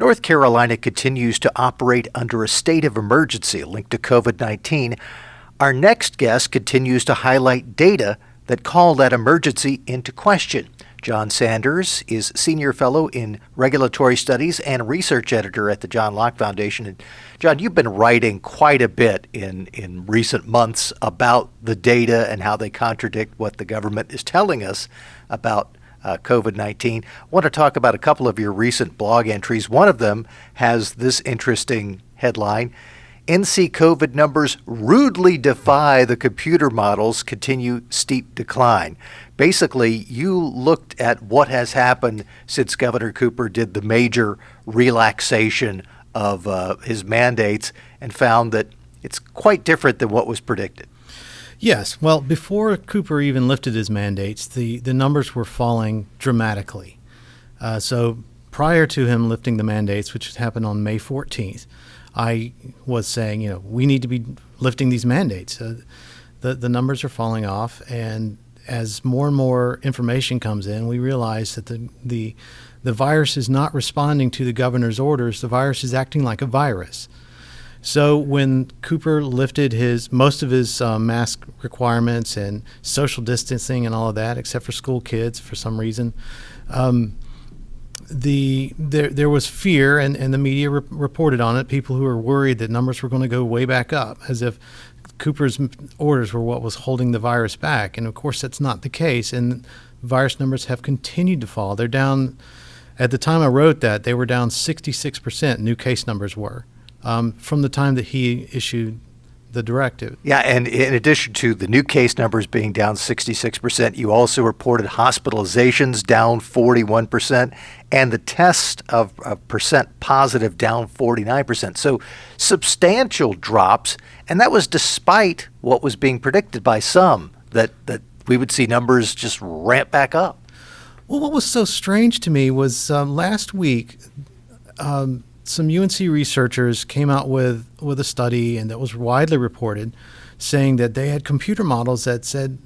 North Carolina continues to operate under a state of emergency linked to COVID-19. Our next guest continues to highlight data that call that emergency into question. John Sanders is Senior Fellow in Regulatory Studies and Research Editor at the John Locke Foundation. And John, you've been writing quite a bit in recent months about the data and how they contradict what the government is telling us about COVID-19. I want to talk about a couple of your recent blog entries. One of them has this interesting headline: NC COVID numbers rudely defy the computer models, continue steep decline. Basically, you looked at what has happened since Governor Cooper did the major relaxation of his mandates and found that it's quite different than what was predicted. Yes. Well, before Cooper even lifted his mandates, the numbers were falling dramatically. So prior to him lifting the mandates, which happened on May 14th, I was saying, we need to be lifting these mandates. The numbers are falling off, and as more and more information comes in, we realize that the virus is not responding to the governor's orders. The virus is acting like a virus. So when Cooper lifted most of his mask requirements and social distancing and all of that, except for school kids for some reason, there was fear, and the media reported on it. People who were worried that numbers were going to go way back up, as if Cooper's orders were what was holding the virus back. And of course, that's not the case. And virus numbers have continued to fall. They're down. At the time I wrote that, they were down 66%. New case numbers were from the time that he issued the directive. Yeah, and in addition to the new case numbers being down 66%, you also reported hospitalizations down 41%, and the test of percent positive down 49%. So substantial drops, and that was despite what was being predicted by some, that we would see numbers just ramp back up. Well, what was so strange to me was last week, some UNC researchers came out with a study, and that was widely reported, saying that they had computer models that said,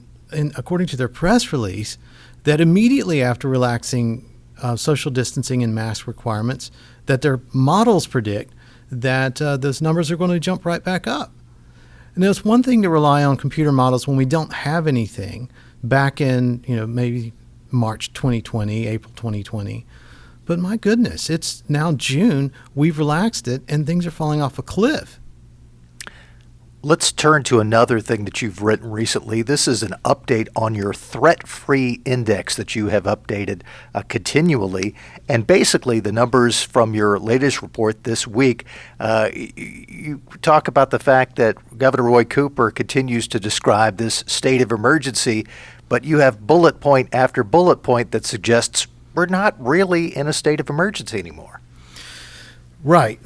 according to their press release, that immediately after relaxing social distancing and mask requirements, that their models predict that those numbers are going to jump right back up. And it's one thing to rely on computer models when we don't have anything back in, maybe March 2020, April 2020. But my goodness, it's now June, we've relaxed it, and things are falling off a cliff. Let's turn to another thing that you've written recently. This is an update on your threat-free index that you have updated continually. And basically, the numbers from your latest report this week, you talk about the fact that Governor Roy Cooper continues to describe this state of emergency, but you have bullet point after bullet point that suggests we're not really in a state of emergency anymore. Right.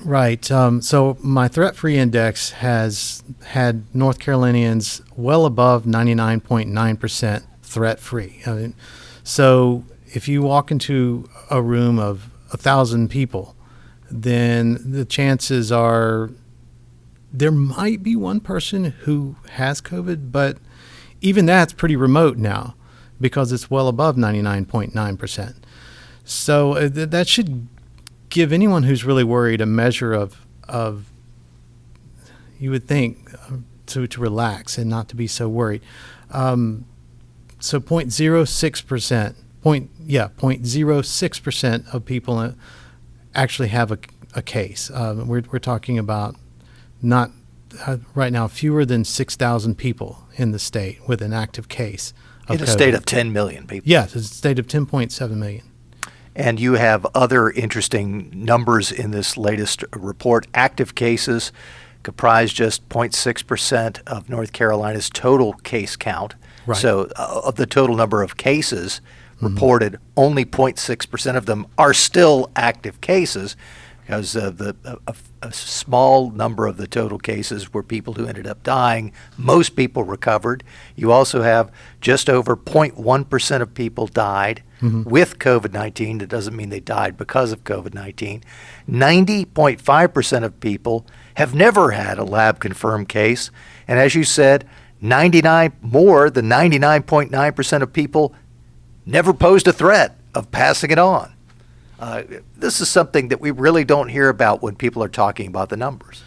So my threat-free index has had North Carolinians well above 99.9% threat-free. So if you walk into a room of 1,000 people, then the chances are there might be one person who has COVID, but even that's pretty remote now because it's well above 99.9%. So that should give anyone who's really worried a measure of you would think, to relax and not to be so worried. So 0.06%, 0.06% of people actually have a case. We're talking about not right now fewer than 6,000 people in the state with an active case of in a COVID. state of 10 million people. Yes, it's a state of 10.7 million. And you have other interesting numbers in this latest report. Active cases comprise just 0.6% of North Carolina's total case count. Right. So of the total number of cases reported, only 0.6% of them are still active cases, because a small number of the total cases were people who ended up dying. Most people recovered. You also have just over 0.1% of people died with COVID-19. That doesn't mean they died because of COVID-19. 90.5% of people have never had a lab-confirmed case. And as you said, more than 99.9% of people never posed a threat of passing it on. This is something that we really don't hear about when people are talking about the numbers.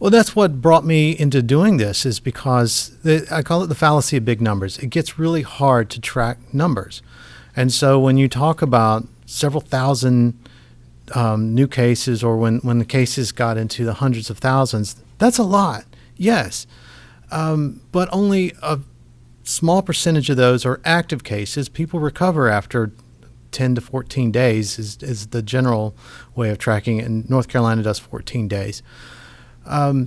Well, that's what brought me into doing this, is because I call it the fallacy of big numbers. It gets really hard to track numbers. And so when you talk about several thousand new cases, or when the cases got into the hundreds of thousands, that's a lot, yes. But only a small percentage of those are active cases. People recover after 10 to 14 days is the general way of tracking it, and North Carolina does 14 days.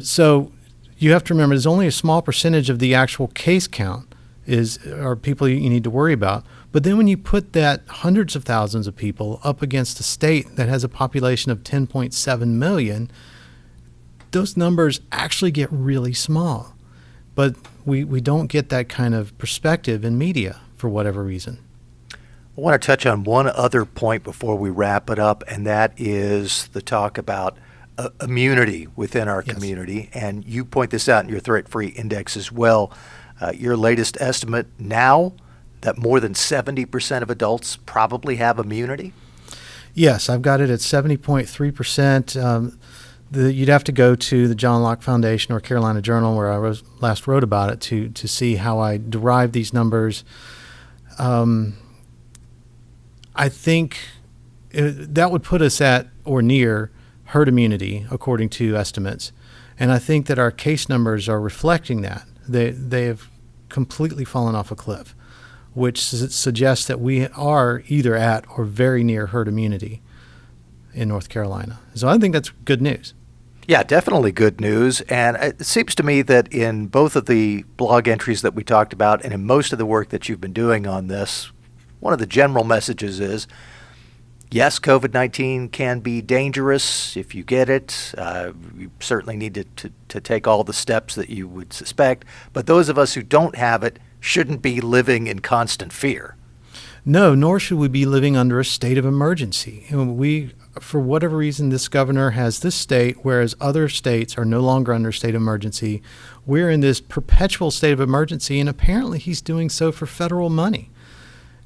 So you have to remember there's only a small percentage of the actual case count are people you need to worry about. But then when you put that hundreds of thousands of people up against a state that has a population of 10.7 million, those numbers actually get really small. But we don't get that kind of perspective in media for whatever reason. I want to touch on one other point before we wrap it up, and that is the talk about immunity within our community. And you point this out in your threat-free index as well. Your latest estimate now that more than 70% of adults probably have immunity? Yes, I've got it at 70.3%. You'd have to go to the John Locke Foundation or Carolina Journal, where I last wrote about it, to see how I derived these numbers. I think that would put us at or near herd immunity, according to estimates. And I think that our case numbers are reflecting that. They have completely fallen off a cliff, which suggests that we are either at or very near herd immunity in North Carolina. So I think that's good news. Yeah, definitely good news. And it seems to me that in both of the blog entries that we talked about and in most of the work that you've been doing on this, one of the general messages is, yes, COVID-19 can be dangerous if you get it. You certainly need to take all the steps that you would suspect. But those of us who don't have it shouldn't be living in constant fear. No, nor should we be living under a state of emergency. For whatever reason, this governor has this state, whereas other states are no longer under state of emergency. We're in this perpetual state of emergency, and apparently he's doing so for federal money.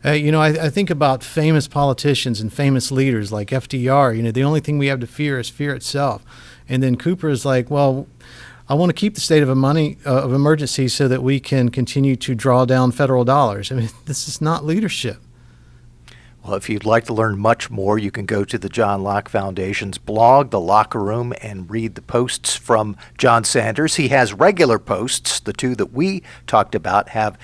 I think about famous politicians and famous leaders like FDR. The only thing we have to fear is fear itself. And then Cooper is like, well, I want to keep the state of emergency so that we can continue to draw down federal dollars. I mean, this is not leadership. Well, if you'd like to learn much more, you can go to the John Locke Foundation's blog, The Locker Room, and read the posts from John Sanders. He has regular posts. The two that we talked about have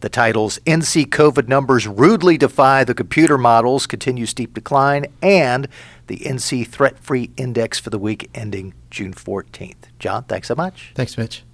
the titles NC COVID numbers rudely defy the computer models, continue steep decline, and the NC Threat-Free Index for the week ending June 14th. John, thanks so much. Thanks, Mitch.